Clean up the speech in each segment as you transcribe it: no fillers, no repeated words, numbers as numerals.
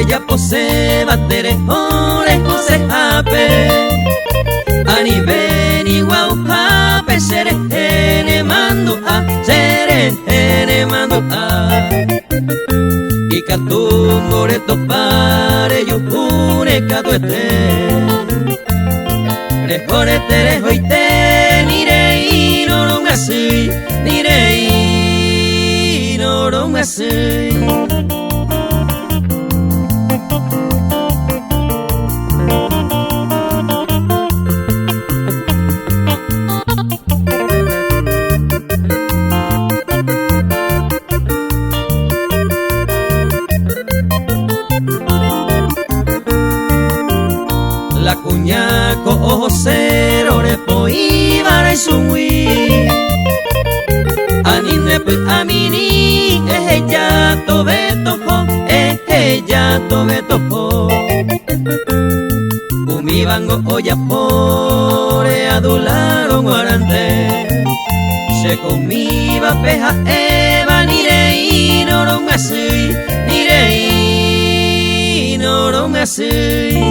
ya pose batere ore jose ape ani beni guau ape sere ene mando a sere ene mando a y katungore topare yupune katuete rejore tere hoite nirei norongasui nirei norongasui. La cuñaco ojo cero repo iba y sumi anine pu amini ella tobe topo ella tobe topo umi bango olla pore adularon guarante se comiba peja eva nirei norongasui nirei norongasui.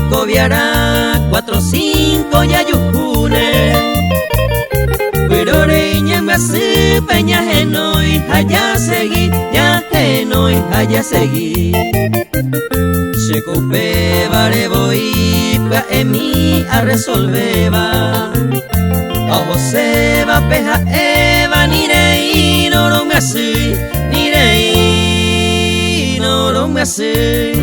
Coviará 4 5 ya yupune pero reña me hace peña genoi allá seguí ya genoi allá seguí se cope vare voy pa emi a resolveba ojo se va peja eva nirei no me hace nirei no me hace.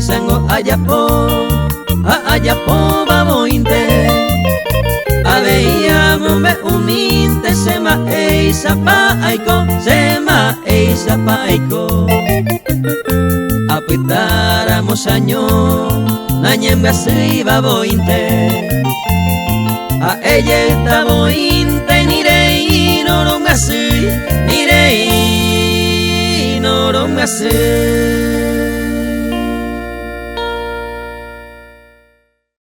Sango ayapo babointe aveíamos me uminte sema eisa pa aiko apitáramos año nañembe así babointe a ella está bointe nirei norongasui nirei norongasui.